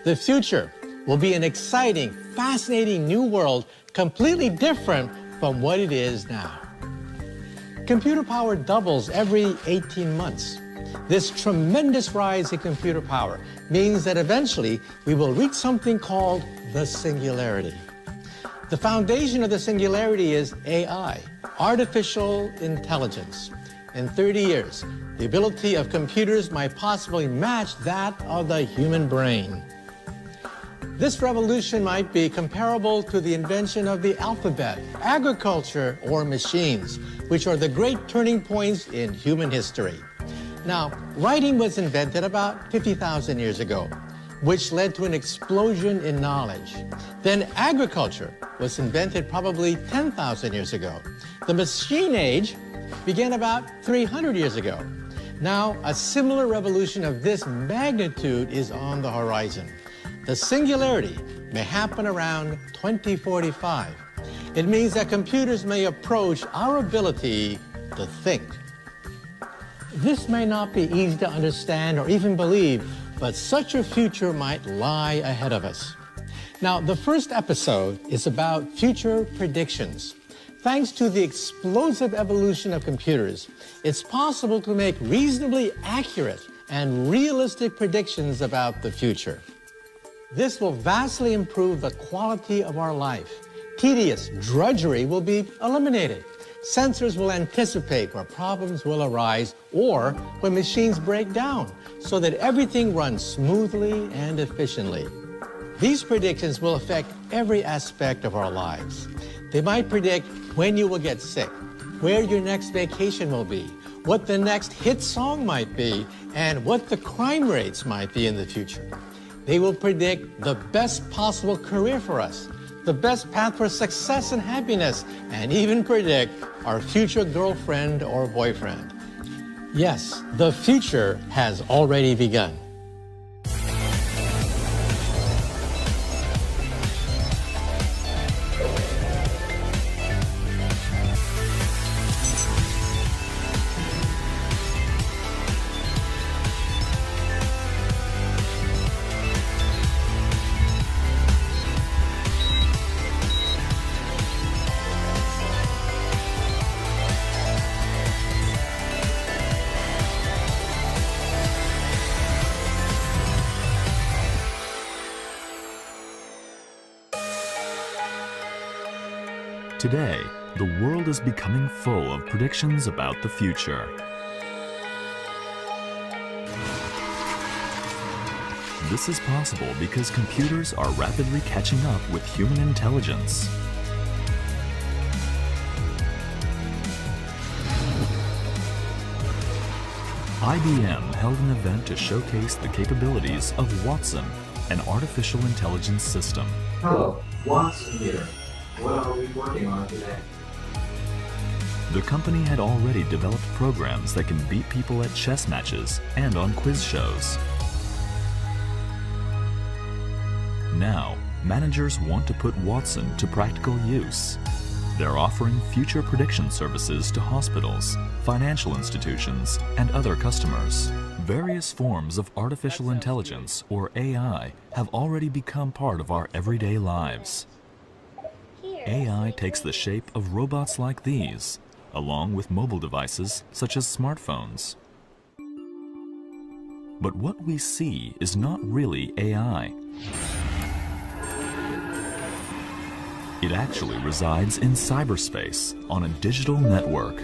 The future will be an exciting, fascinating new world completely different from what it is now. Computer power doubles every 18 months. This tremendous rise in computer power means that eventually we will reach something called the singularity. The foundation of the singularity is AI, artificial intelligence. In 30 years, the ability of computers might possibly match that of the human brain. This revolution might be comparable to the invention of the alphabet, agriculture, or machines, which are the great turning points in human history. Now, writing was invented about 50,000 years ago, which led to an explosion in knowledge. Then agriculture was invented probably 10,000 years ago. The machine age began about 300 years ago. Now, a similar revolution of this magnitude is on the horizon. The singularity may happen around 2045. It means that computers may approach our ability to think. This may not be easy to understand or even believe, but such a future might lie ahead of us. Now, the first episode is about future predictions. Thanks to the explosive evolution of computers, it's possible to make reasonably accurate and realistic predictions about the future. This will vastly improve the quality of our life. Tedious drudgery will be eliminated. Sensors will anticipate where problems will arise or when machines break down, so that everything runs smoothly and efficiently. These predictions will affect every aspect of our lives. They might predict when you will get sick, where your next vacation will be, what the next hit song might be, and what the crime rates might be in the future. They will predict the best possible career for us, the best path for success and happiness, and even predict our future girlfriend or boyfriend. Yes, the future has already begun. Today, the world is becoming full of predictions about the future. This is possible because computers are rapidly catching up with human intelligence. IBM held an event to showcase the capabilities of Watson, an artificial intelligence system. Hello, Watson here. What are we working on today? The company had already developed programs that can beat people at chess matches and on quiz shows. Now, managers want to put Watson to practical use. They're offering future prediction services to hospitals, financial institutions, and other customers. Various forms of artificial intelligence, or AI, have already become part of our everyday lives. AI takes the shape of robots like these, along with mobile devices such as smartphones. But what we see is not really AI. It actually resides in cyberspace on a digital network.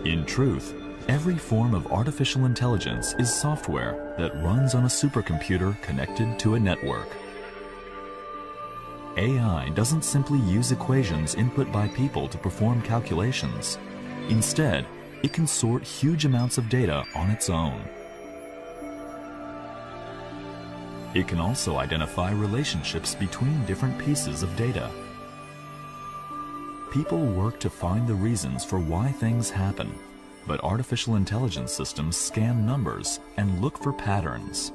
In truth, every form of artificial intelligence is software that runs on a supercomputer connected to a network. AI doesn't simply use equations input by people to perform calculations. Instead, it can sort huge amounts of data on its own. It can also identify relationships between different pieces of data. People work to find the reasons for why things happen, but artificial intelligence systems scan numbers and look for patterns.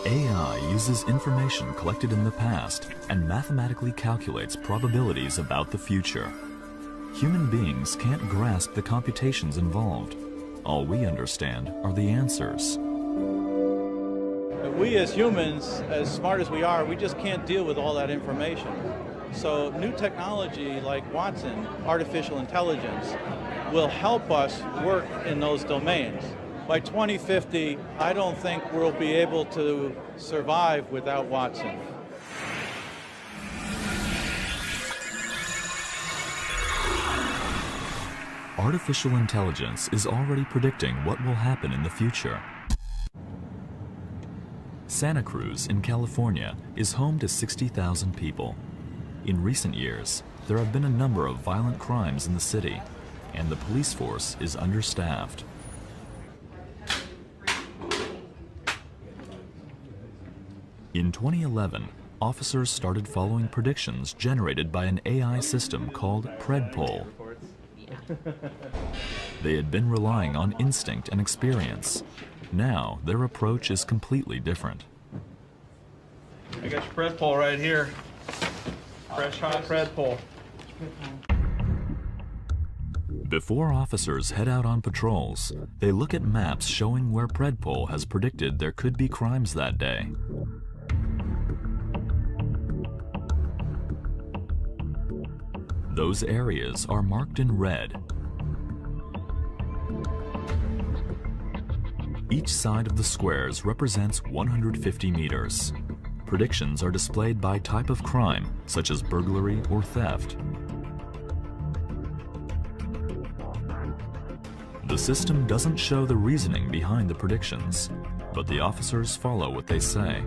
AI uses information collected in the past and mathematically calculates probabilities about the future. Human beings can't grasp the computations involved. All we understand are the answers. We as humans, as smart as we are, we just can't deal with all that information. So new technology like Watson, artificial intelligence, will help us work in those domains. By 2050, I don't think we'll be able to survive without Watson. Artificial intelligence is already predicting what will happen in the future. Santa Cruz in California is home to 60,000 people. In recent years, there have been a number of violent crimes in the city, and the police force is understaffed. In 2011, officers started following predictions generated by an AI system called Predpol. They had been relying on instinct and experience. Now, their approach is completely different. I got your Predpol right here. Fresh hot Predpol. Before officers head out on patrols, they look at maps showing where Predpol has predicted there could be crimes that day. Those areas are marked in red. Each side of the squares represents 150 meters. Predictions are displayed by type of crime, such as burglary or theft. The system doesn't show the reasoning behind the predictions, but the officers follow what they say.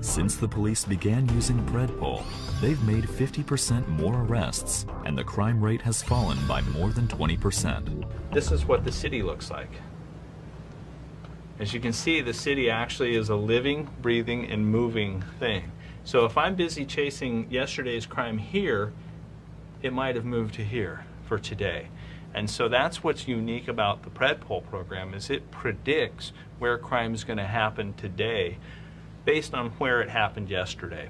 Since the police began using Predpol, they've made 50% more arrests, and the crime rate has fallen by more than 20%. This is what the city looks like. As you can see, the city actually is a living, breathing, and moving thing. So if I'm busy chasing yesterday's crime here, it might have moved to here for today. And so that's what's unique about the Predpol program, is it predicts where crime is going to happen today based on where it happened yesterday.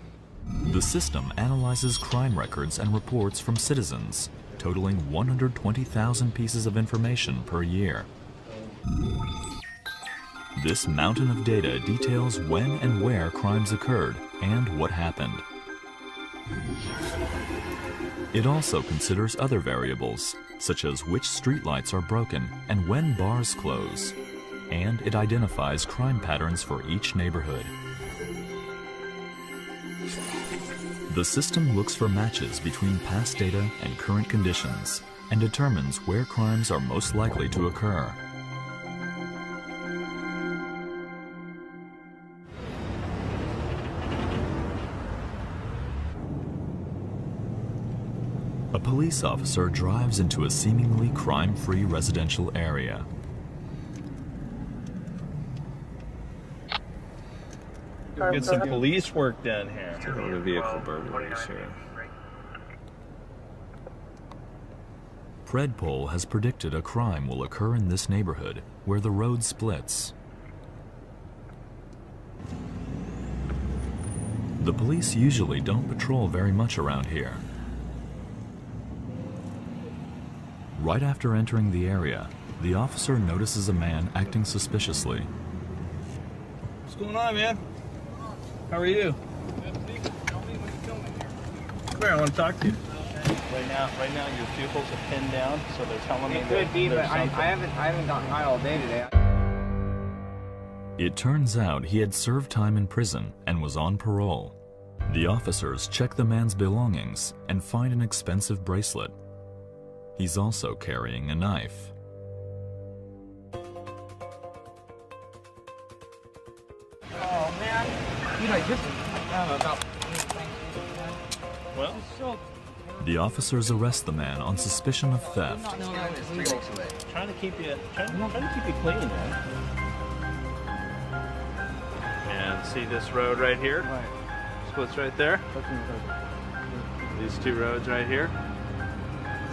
The system analyzes crime records and reports from citizens, totaling 120,000 pieces of information per year. This mountain of data details when and where crimes occurred and what happened. It also considers other variables, such as which streetlights are broken and when bars close. And it identifies crime patterns for each neighborhood. The system looks for matches between past data and current conditions and determines where crimes are most likely to occur. A police officer drives into a seemingly crime-free residential area. Get some police work done here. The vehicle burglaries here. Predpol has predicted a crime will occur in this neighborhood where the road splits. The police usually don't patrol very much around here. Right after entering the area, the officer notices a man acting suspiciously. What's going on, man? How are you? Come here, I want to talk to you. Right now, your pupils are pinned down, so they're telling me it could be, but I haven't gotten high all day today. It turns out he had served time in prison and was on parole. The officers check the man's belongings and find an expensive bracelet. He's also carrying a knife. Oh man, you know this is about. Well, The officers arrest the man on suspicion of theft. trying to keep you clean, man. And see this road right here? Splits right there. These two roads right here.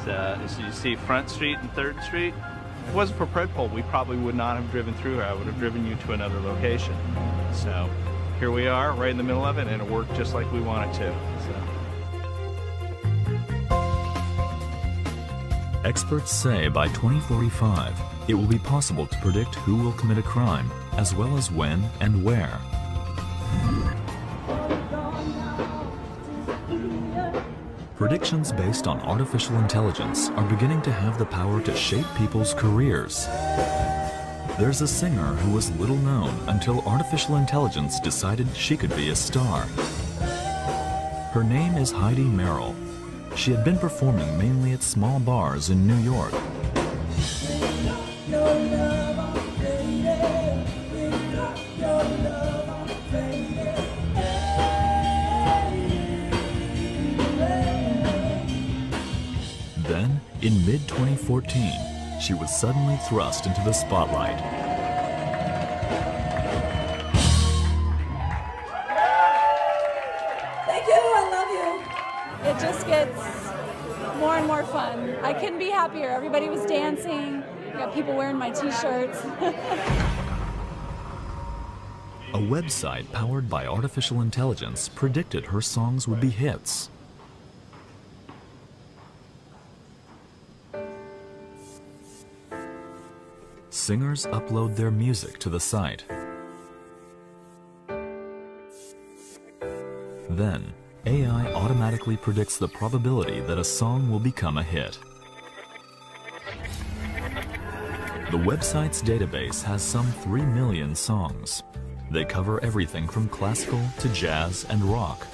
So you see Front Street and 3rd Street. If it wasn't for Predpol, we probably would not have driven through here. I would have driven you to another location. So here we are, right in the middle of it, and it worked just like we wanted to. So. Experts say by 2045, it will be possible to predict who will commit a crime, as well as when and where. Predictions based on artificial intelligence are beginning to have the power to shape people's careers. There's a singer who was little known until artificial intelligence decided she could be a star. Her name is Heidi Merrill. She had been performing mainly at small bars in New York. Then, in mid-2014, she was suddenly thrust into the spotlight. Thank you, I love you. It just gets more and more fun. I couldn't be happier. Everybody was dancing. We got people wearing my t-shirts. A website powered by artificial intelligence predicted her songs would be hits. Singers upload their music to the site. Then, AI automatically predicts the probability that a song will become a hit. The website's database has some 3 million songs. They cover everything from classical to jazz and rock.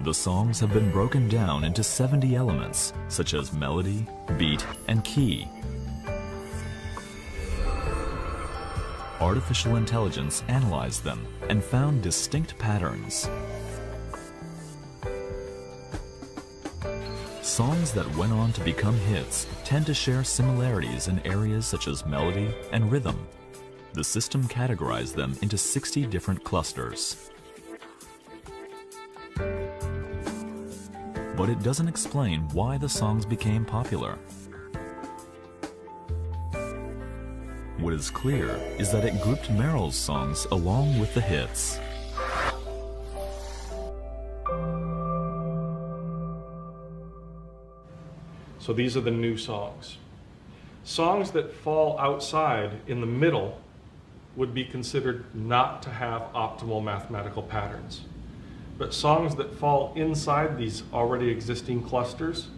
The songs have been broken down into 70 elements, such as melody, beat, and key. Artificial intelligence analyzed them and found distinct patterns. Songs that went on to become hits tend to share similarities in areas such as melody and rhythm. The system categorized them into 60 different clusters. But it doesn't explain why the songs became popular. What is clear is that it grouped Merrill's songs along with the hits. So these are the new songs. Songs that fall outside in the middle would be considered not to have optimal mathematical patterns. But songs that fall inside these already existing clusters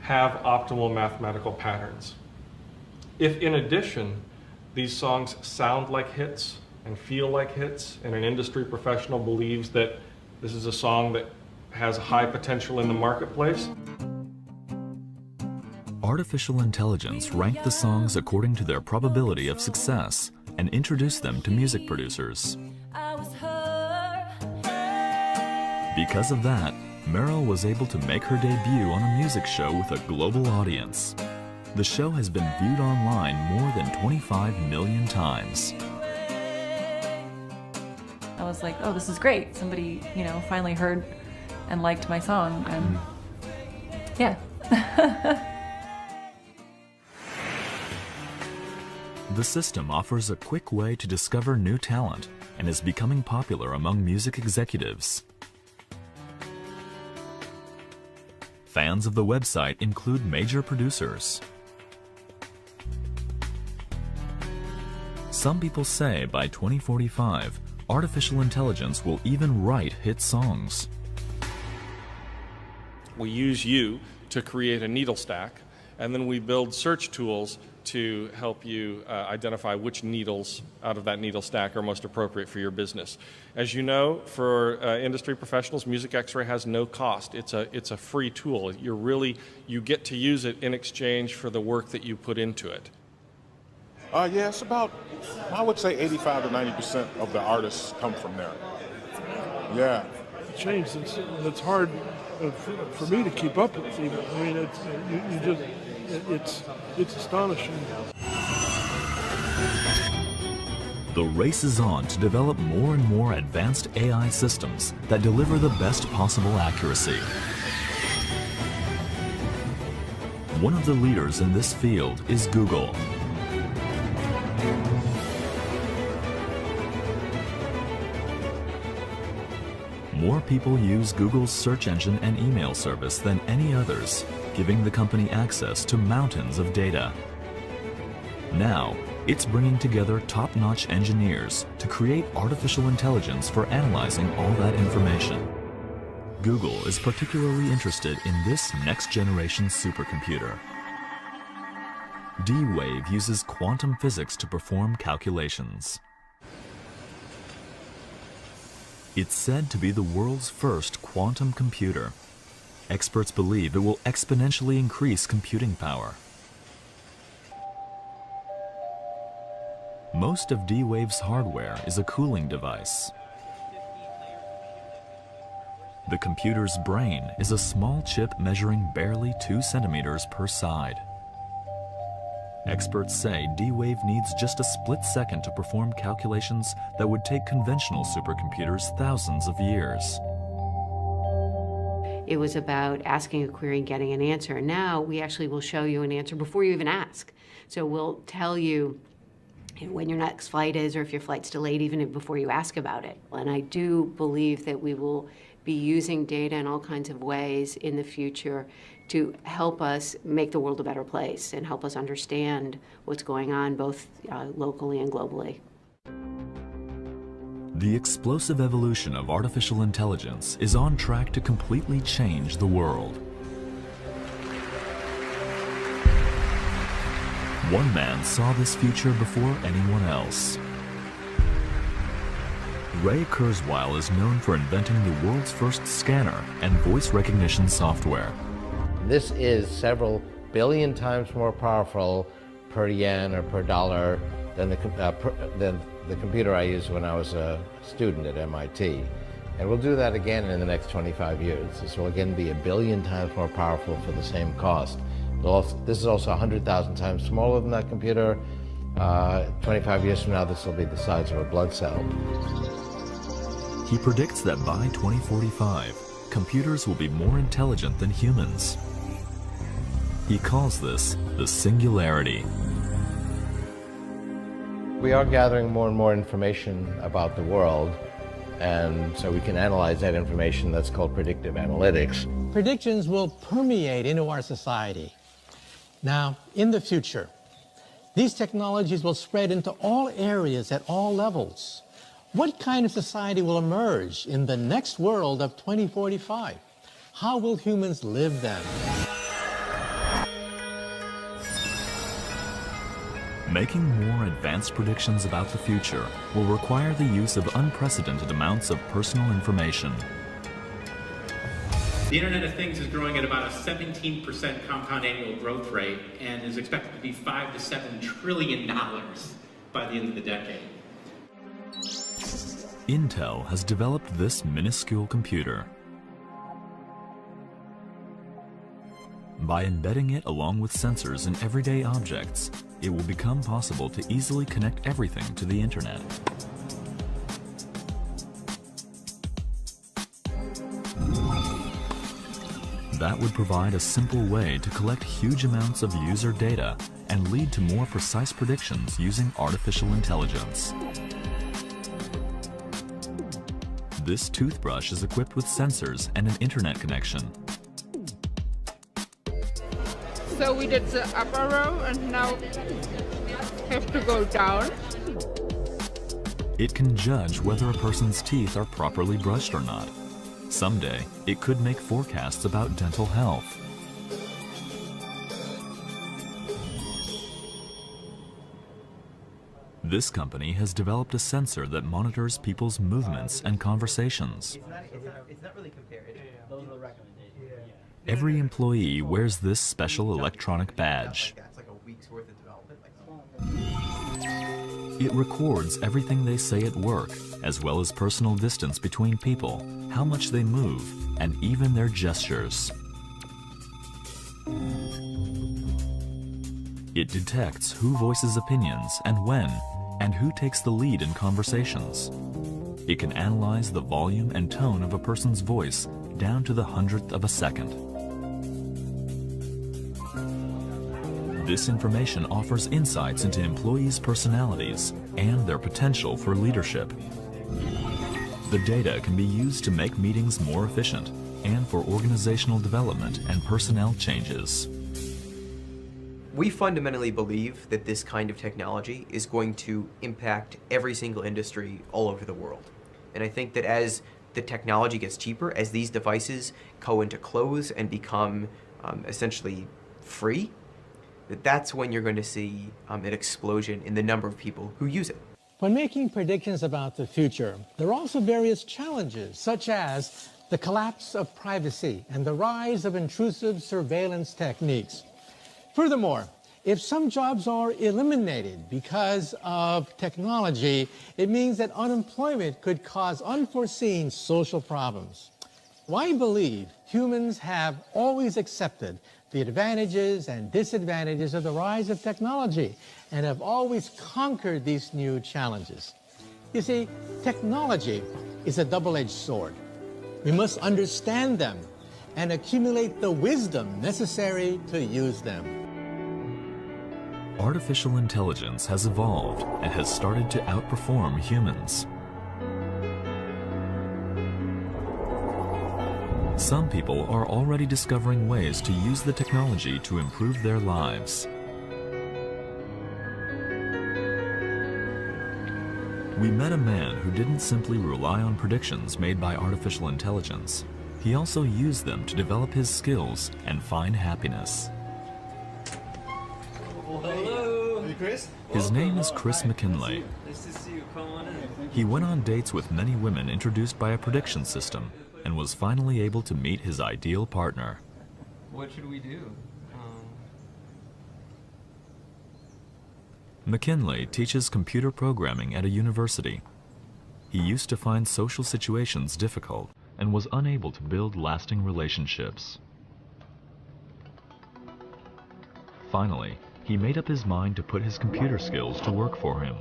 have optimal mathematical patterns. If in addition, these songs sound like hits and feel like hits, and an industry professional believes that this is a song that has high potential in the marketplace, Artificial intelligence ranked the songs according to their probability of success and introduced them to music producers. Because of that, Merrill was able to make her debut on a music show with a global audience. The show has been viewed online more than 25 million times. I was like, oh, this is great. Somebody, finally heard and liked my song. And yeah. The system offers a quick way to discover new talent and is becoming popular among music executives. Fans of the website include major producers. Some people say by 2045, artificial intelligence will even write hit songs. we use you to create a needle stack, and then we build search tools to help you identify which needles out of that needle stack are most appropriate for your business. As you know, for industry professionals, Music X-Ray has no cost. It's a free tool. You get to use it in exchange for the work that you put into it. Yeah, it's about, I would say 85 to 90% of the artists come from there. Yeah. Changed. It's hard for me to keep up with even. I mean, it's astonishing. The race is on to develop more and more advanced AI systems that deliver the best possible accuracy. One of the leaders in this field is Google. More people use Google's search engine and email service than any others, giving the company access to mountains of data. Now, it's bringing together top-notch engineers to create artificial intelligence for analyzing all that information. Google is particularly interested in this next-generation supercomputer. D-Wave uses quantum physics to perform calculations. It's said to be the world's first quantum computer. Experts believe it will exponentially increase computing power. Most of D-Wave's hardware is a cooling device. The computer's brain is a small chip measuring barely 2 centimeters per side. Experts say D-Wave needs just a split second to perform calculations that would take conventional supercomputers thousands of years. It was about asking a query and getting an answer. Now we actually will show you an answer before you even ask. So we'll tell you when your next flight is or if your flight's delayed even before you ask about it. And I do believe that we will be using data in all kinds of ways in the future to help us make the world a better place and help us understand what's going on both locally and globally. The explosive evolution of artificial intelligence is on track to completely change the world. One man saw this future before anyone else. Ray Kurzweil is known for inventing the world's first scanner and voice recognition software. This is several billion times more powerful per yen or per dollar than the computer I used when I was a student at MIT. And we'll do that again in the next 25 years. This will again be 1 billion times more powerful for the same cost. This is also 100,000 times smaller than that computer. 25 years from now, this will be the size of a blood cell. He predicts that by 2045, computers will be more intelligent than humans. He calls this the singularity. We are gathering more and more information about the world, and so we can analyze that information. That's called predictive analytics. Predictions will permeate into our society. Now, in the future, these technologies will spread into all areas at all levels. What kind of society will emerge in the next world of 2045? How will humans live then? Making more advanced predictions about the future will require the use of unprecedented amounts of personal information. The Internet of Things is growing at about a 17% compound annual growth rate and is expected to be $5 to $7 trillion by the end of the decade. Intel has developed this minuscule computer. By embedding it along with sensors in everyday objects, it will become possible to easily connect everything to the Internet. That would provide a simple way to collect huge amounts of user data and lead to more precise predictions using artificial intelligence. This toothbrush is equipped with sensors and an internet connection. So we did the upper row and now have to go down. It can judge whether a person's teeth are properly brushed or not. Someday, it could make forecasts about dental health. This company has developed a sensor that monitors people's movements and conversations. It's not really compared. Those are the recommendations. Every employee wears this special electronic badge. It's like a week's worth of development. It records everything they say at work, as well as personal distance between people, how much they move, and even their gestures. It detects who voices opinions and when, and who takes the lead in conversations. It can analyze the volume and tone of a person's voice down to the 100th of a second. This information offers insights into employees' personalities and their potential for leadership. The data can be used to make meetings more efficient and for organizational development and personnel changes. We fundamentally believe that this kind of technology is going to impact every single industry all over the world. And I think that as the technology gets cheaper, as these devices go into clothes and become essentially free, that's when you're going to see an explosion in the number of people who use it. When making predictions about the future, there are also various challenges, such as the collapse of privacy and the rise of intrusive surveillance techniques. Furthermore, if some jobs are eliminated because of technology, it means that unemployment could cause unforeseen social problems. I believe humans have always accepted the advantages and disadvantages of the rise of technology and have always conquered these new challenges. You see, technology is a double-edged sword. We must understand them and accumulate the wisdom necessary to use them. Artificial intelligence has evolved and has started to outperform humans. Some people are already discovering ways to use the technology to improve their lives. We met a man who didn't simply rely on predictions made by artificial intelligence. He also used them to develop his skills and find happiness. Hello. Hey, Chris. His name is Chris McKinley. Nice to see you. Come on in. He went on dates with many women introduced by a prediction system and was finally able to meet his ideal partner. What should we do? McKinley teaches computer programming at a university. He used to find social situations difficult and was unable to build lasting relationships. Finally, he made up his mind to put his computer skills to work for him.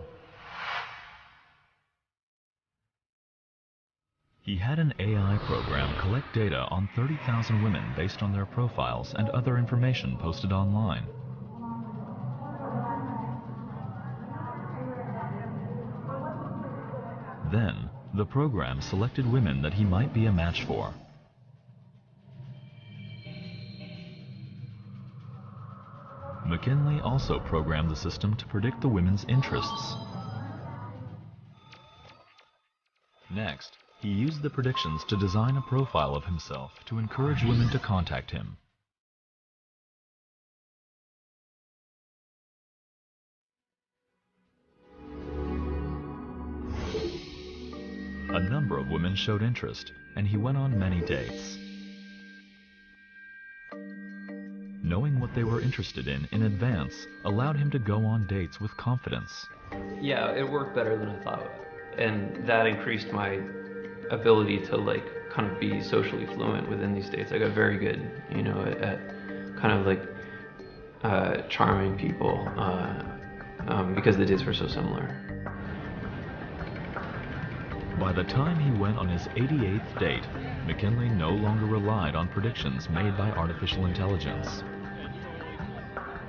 He had an AI program collect data on 30,000 women based on their profiles and other information posted online. Then, the program selected women that he might be a match for. McKinley also programmed the system to predict the women's interests. Next, he used the predictions to design a profile of himself to encourage women to contact him. A number of women showed interest, and he went on many dates. Knowing what they were interested in advance allowed him to go on dates with confidence. Yeah, it worked better than I thought, and that increased my ability to kind of be socially fluent within these dates. I got very good, at kind of charming people because the dates were so similar. By the time he went on his 88th date, McKinley no longer relied on predictions made by artificial intelligence.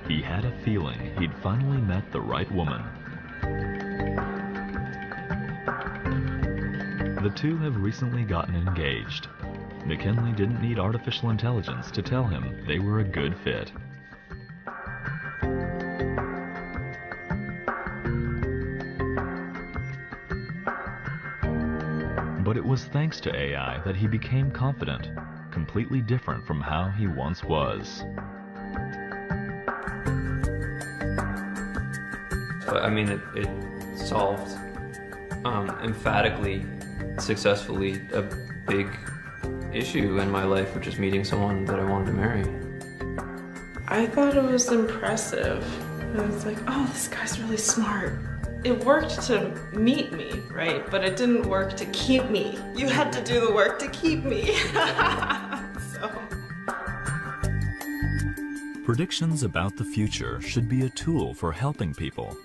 He had a feeling he'd finally met the right woman. The two have recently gotten engaged. McKinley didn't need artificial intelligence to tell him they were a good fit. But it was thanks to AI that he became confident, completely different from how he once was. But I mean, it solved emphatically, successfully, a big issue in my life, which is meeting someone that I wanted to marry. I thought it was impressive. I was like, oh, this guy's really smart. It worked to meet me, right? But it didn't work to keep me. You had to do the work to keep me. Predictions about the future should be a tool for helping people.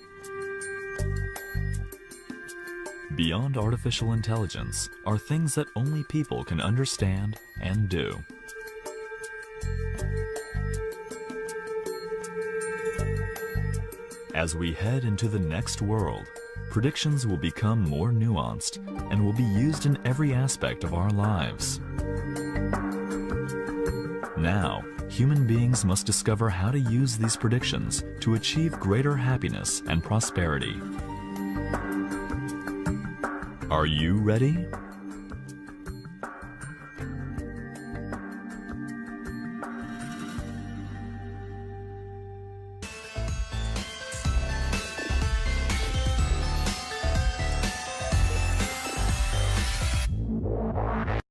Beyond artificial intelligence are things that only people can understand and do. As we head into the next world, predictions will become more nuanced and will be used in every aspect of our lives. Now, human beings must discover how to use these predictions to achieve greater happiness and prosperity. Are you ready?